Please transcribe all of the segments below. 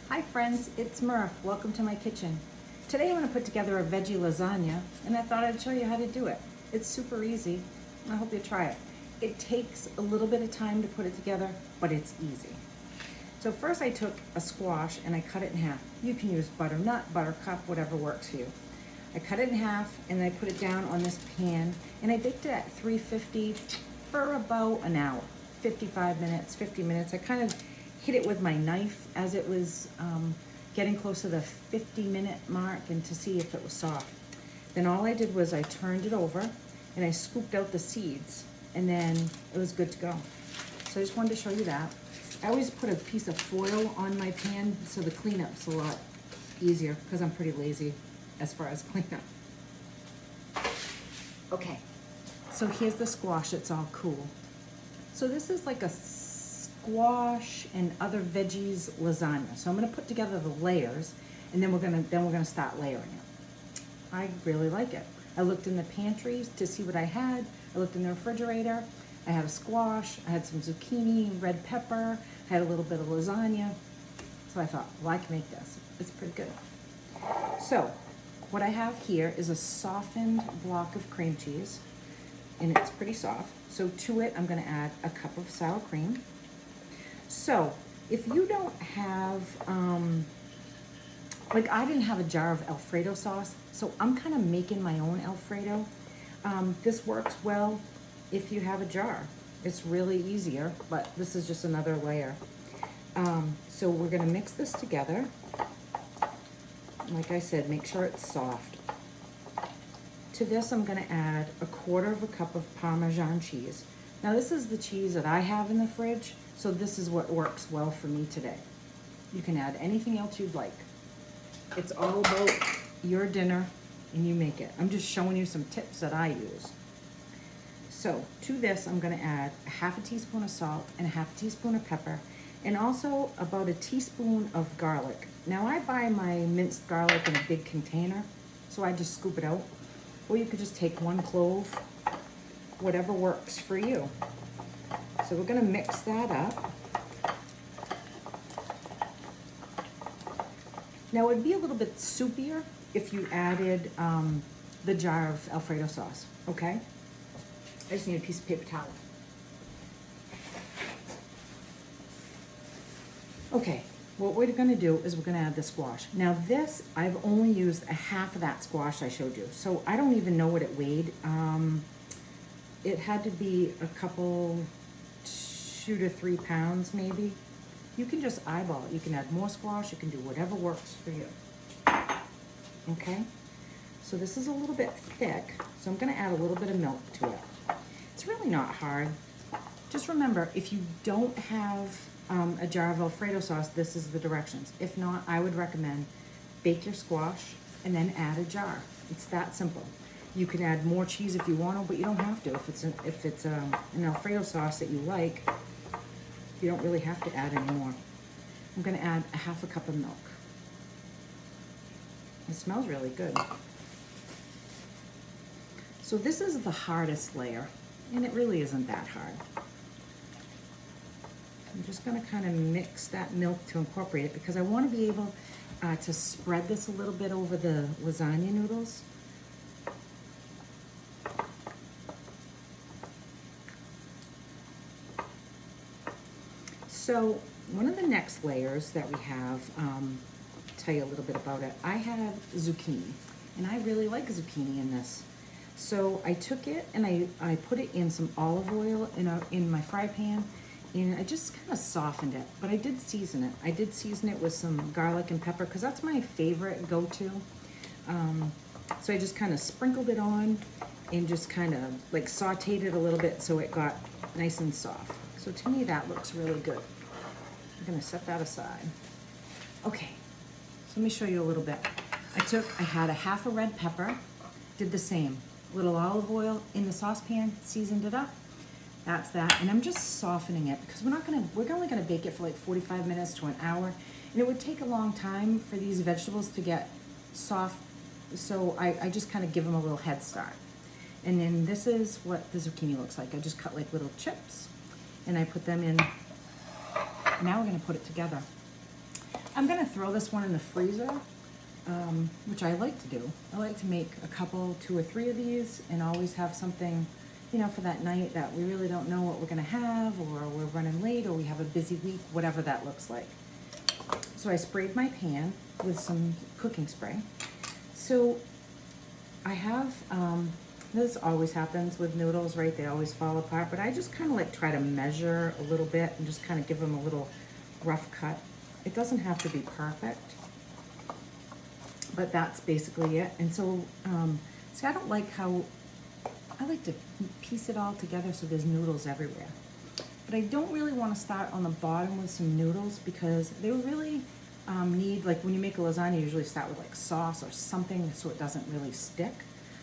Hi friends, it's Murph. Welcome to my kitchen. Today I'm going to put together a veggie lasagna and I thought I'd show you how to do it. It's super easy. I hope you try it. It takes a little bit of time to put it together, but it's easy. So first I took a squash and I cut it in half. You can use butternut, buttercup, whatever works for you. I cut it in half and I put it down on this pan and I baked it at 350 for about an hour, 55 minutes, 50 minutes. I kind of hit it with my knife as it was getting close to the 50-minute mark and to see if it was soft. Then all I did was I turned it over and I scooped out the seeds and then it was good to go. So I just wanted to show you that. I always put a piece of foil on my pan so the cleanup's a lot easier because I'm pretty lazy as far as cleanup. Okay, so here's the squash, it's all cool. So this is like a squash and other veggies lasagna. So I'm gonna put together the layers and then we're gonna start layering it. I really like it. I looked in the pantry to see what I had. I looked in the refrigerator. I had a squash, I had some zucchini, red pepper, I had a little bit of lasagna. So I thought, well, I can make this. It's pretty good. So what I have here is a softened block of cream cheese and it's pretty soft. So to it, I'm gonna add a cup of sour cream. So if you don't have, like I didn't have a jar of alfredo sauce, so I'm kind of making my own alfredo. This works well if you have a jar. It's really easier, but this is just another layer. So we're gonna mix this together. Like I said, make sure it's soft. To this, I'm gonna add a quarter of a cup of Parmesan cheese. Now this is the cheese that I have in the fridge, so this is what works well for me today. You can add anything else you'd like. It's all about your dinner and you make it. I'm just showing you some tips that I use. So to this, I'm gonna add a half a teaspoon of salt and a half a teaspoon of pepper and also about a teaspoon of garlic. Now I buy my minced garlic in a big container, so I just scoop it out. Or you could just take one clove, whatever works for you. So we're gonna mix that up. Now it'd be a little bit soupier if you added the jar of Alfredo sauce, okay? I just need a piece of paper towel. Okay, what we're gonna do is we're gonna add the squash. Now this, I've only used a half of that squash I showed you, so I don't even know what it weighed. It had to be a couple, 2 to 3 pounds maybe. You can just eyeball it. You can add more squash, you can do whatever works for you. Okay, so this is a little bit thick, so I'm gonna add a little bit of milk to it. It's really not hard. Just remember, if you don't have a jar of Alfredo sauce, this is the directions. If not, I would recommend bake your squash and then add a jar. It's that simple. You can add more cheese if you want to, but you don't have to. If it's an Alfredo sauce that you like, you don't really have to add any more. I'm gonna add a half a cup of milk. It smells really good. So this is the hardest layer, and it really isn't that hard. I'm just gonna kind of mix that milk to incorporate it because I want to be able to spread this a little bit over the lasagna noodles. So one of the next layers that we have, tell you a little bit about it. I have zucchini, and I really like zucchini in this. So I took it and I put it in some olive oil in my fry pan, and I just kind of softened it, but I did season it. I did season it with some garlic and pepper because that's my favorite go-to. So I just kind of sprinkled it on and just kind of like sauteed it a little bit so it got nice and soft. So to me, that looks really good. I'm gonna set that aside. Okay, so let me show you a little bit. I had a half a red pepper, did the same. Little olive oil in the saucepan, seasoned it up. That's that, and I'm just softening it because we're only gonna bake it for like 45 minutes to an hour, and it would take a long time for these vegetables to get soft, so I just kind of give them a little head start. And then this is what the zucchini looks like. I just cut like little chips, and I put them in. Now we're gonna put it together. I'm gonna throw this one in the freezer, which I like to do. I like to make a couple, 2 or 3 of these, and always have something, you know, for that night that we really don't know what we're gonna have, or we're running late, or we have a busy week, whatever that looks like. So I sprayed my pan with some cooking spray. So I have, this always happens with noodles, right? They always fall apart, but I just kind of like try to measure a little bit and just kind of give them a little rough cut. It doesn't have to be perfect, but that's basically it. And so, see, I don't like how, I like to piece it all together so there's noodles everywhere. But I don't really want to start on the bottom with some noodles because they really need, like when you make a lasagna, you usually start with like sauce or something so it doesn't really stick.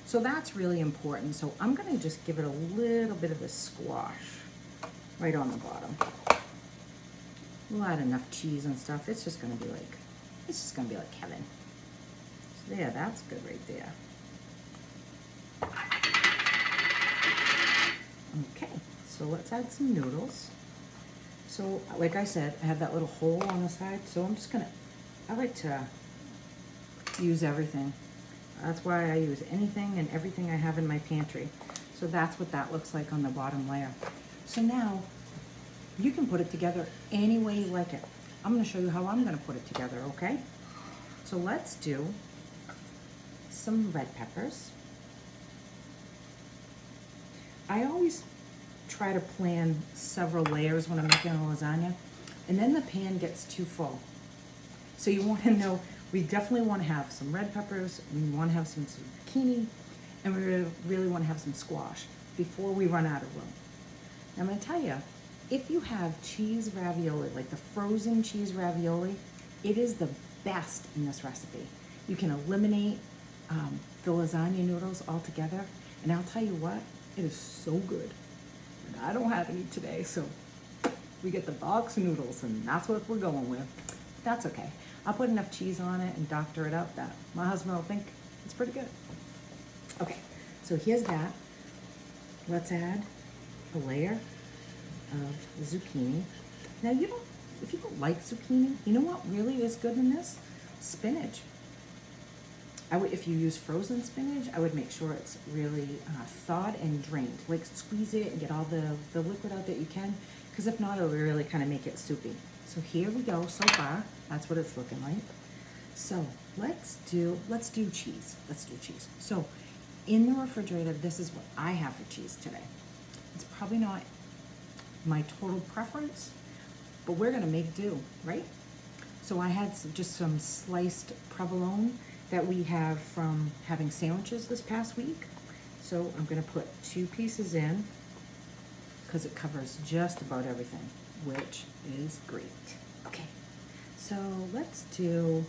So that's really important. So I'm going to just give it a little bit of a squash right on the bottom. We'll add enough cheese and stuff. It's just going to be like, it's just going to be like heaven. So there, that's good right there. Okay, so let's add some noodles. So like I said, I have that little hole on the side, so I'm just gonna, I like to use everything. That's why I use anything and everything I have in my pantry. So that's what that looks like on the bottom layer. So now you can put it together any way you like it. I'm gonna show you how I'm gonna put it together, okay? So let's do some red peppers. I always try to plan several layers when I'm making a lasagna, and then the pan gets too full. So you want to know, we definitely want to have some red peppers, we want to have some zucchini, and we really want to have some squash before we run out of room. Now I'm going to tell you, if you have cheese ravioli, like the frozen cheese ravioli, it is the best in this recipe. You can eliminate the lasagna noodles altogether, and I'll tell you what, it is so good. And I don't have any today, so we get the box noodles, and that's what we're going with. That's okay. I'll put enough cheese on it and doctor it up that my husband will think it's pretty good. Okay, so here's that. Let's add a layer of zucchini. Now if you don't like zucchini, you know what really is good in this? Spinach. If you use frozen spinach, I would make sure it's really thawed and drained. Like squeeze it and get all the liquid out that you can, because if not, it'll really kind of make it soupy. So here we go so far. That's what it's looking like. So let's do cheese. Let's do cheese. So in the refrigerator, this is what I have for cheese today. It's probably not my total preference, but we're gonna make do, right? So I had just some sliced provolone that we have from having sandwiches this past week. So I'm gonna put 2 pieces in because it covers just about everything, which is great. Okay, so let's do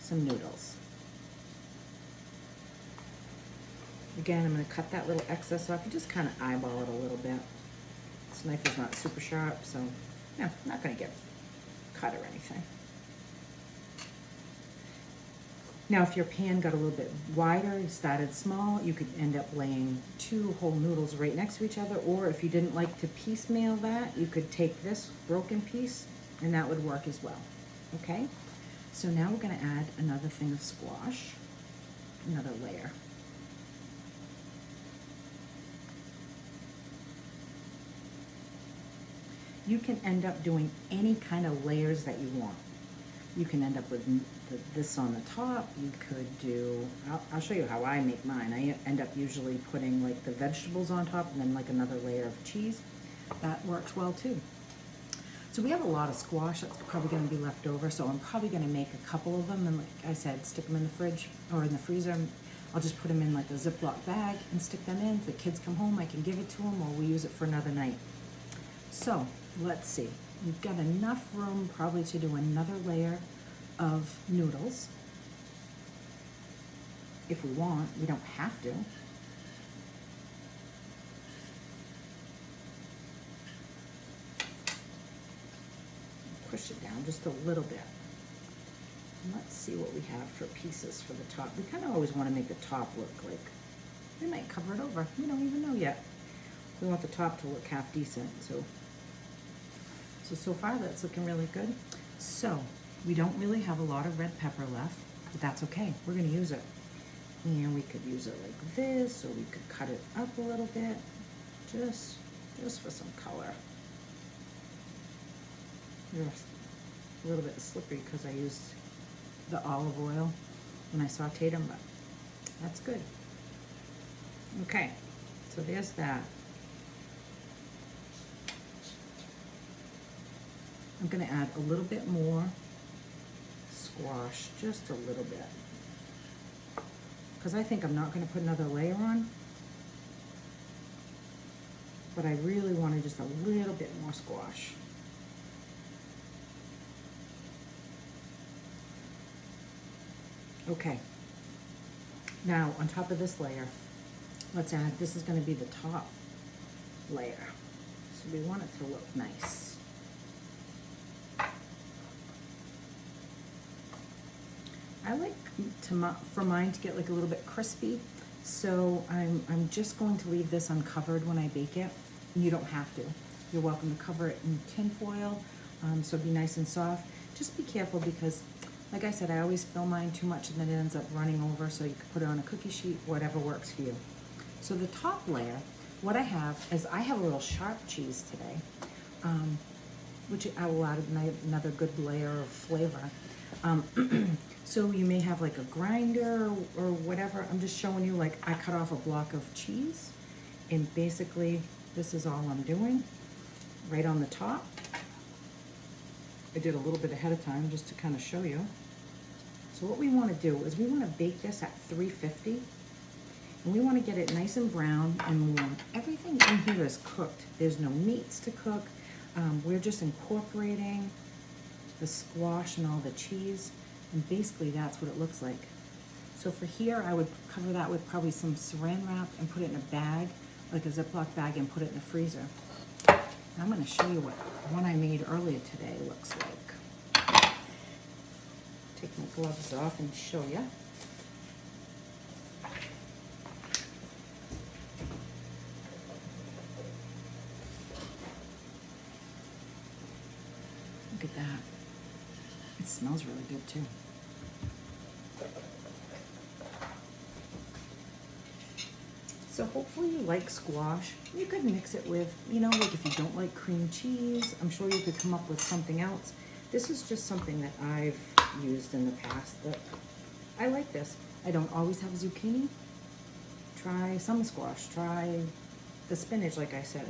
some noodles. Again, I'm gonna cut that little excess off. You just kind of eyeball it a little bit. This knife is not super sharp, so no, not gonna get cut or anything. Now, if your pan got a little bit wider, you started small, you could end up laying 2 whole noodles right next to each other, or if you didn't like to piecemeal that, you could take this broken piece, and that would work as well, okay? So now we're gonna add another thing of squash, another layer. You can end up doing any kind of layers that you want. You can end up with this on the top. You could do, I'll show you how I make mine. I end up usually putting like the vegetables on top and then like another layer of cheese. That works well too. So we have a lot of squash that's probably gonna be left over, so I'm probably gonna make a couple of them and like I said, stick them in the fridge or in the freezer. I'll just put them in like a Ziploc bag and stick them in. If the kids come home, I can give it to them or we use it for another night. So let's see. We've got enough room probably to do another layer of noodles. If we want, we don't have to. Push it down just a little bit. And let's see what we have for pieces for the top. We kind of always want to make the top look like, we might cover it over. We don't even know yet. We want the top to look half decent, so far that's looking really good. So we don't really have a lot of red pepper left, but that's okay. We're gonna use it. And we could use it like this, or we could cut it up a little bit, just for some color. They're a little bit slippery because I used the olive oil when I sauteed them, but that's good. Okay, so there's that. I'm gonna add a little bit more squash, just a little bit. Because I think I'm not gonna put another layer on, but I really wanted just a little bit more squash. Okay, now on top of this layer, let's add, this is gonna be the top layer. So we want it to look nice. I like for mine to get like a little bit crispy, so I'm just going to leave this uncovered when I bake it. You don't have to. You're welcome to cover it in tin foil, so it'll be nice and soft. Just be careful because, like I said, I always fill mine too much and then it ends up running over, so you can put it on a cookie sheet, whatever works for you. So the top layer, what I have is I have a little sharp cheese today, which I will add another good layer of flavor. So you may have like a grinder or whatever. I'm just showing you, like, I cut off a block of cheese, and basically this is all I'm doing right on the top. I did a little bit ahead of time just to kind of show you. So what we want to do is we want to bake this at 350, and we want to get it nice and brown and warm. Everything in here is cooked. There's no meats to cook. We're just incorporating the squash and all the cheese, and basically that's what it looks like. So for here, I would cover that with probably some saran wrap and put it in a bag, like a Ziploc bag, and put it in the freezer. I'm going to show you what one I made earlier today looks like. Take my gloves off and show you. Look at that. It smells really good too. So hopefully you like squash. You could mix it with, you know, like if you don't like cream cheese, I'm sure you could come up with something else. This is just something that I've used in the past, but I like this. I don't always have zucchini. Try some squash, try the spinach, like I said.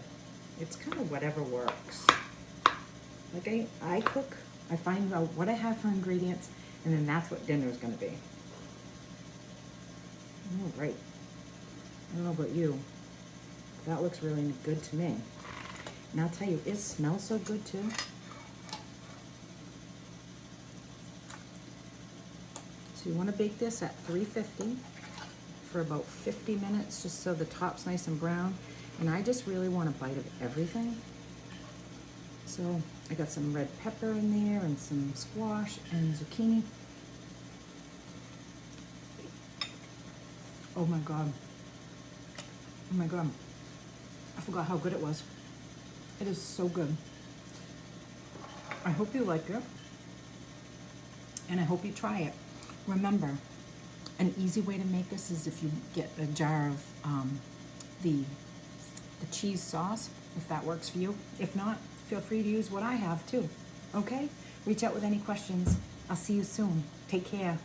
It's kind of whatever works. Like I cook, I find out what I have for ingredients, and then that's what dinner is gonna be. All right. I don't know about you. That looks really good to me. And I'll tell you, it smells so good too. So you want to bake this at 350 for about 50 minutes, just so the top's nice and brown. And I just really want a bite of everything. So I got some red pepper in there and some squash and zucchini. Oh my God. Oh my God. I forgot how good it was. It is so good. I hope you like it. And I hope you try it. Remember, an easy way to make this is if you get a jar of the cheese sauce, if that works for you. If not, feel free to use what I have too. Okay? Reach out with any questions. I'll see you soon. Take care.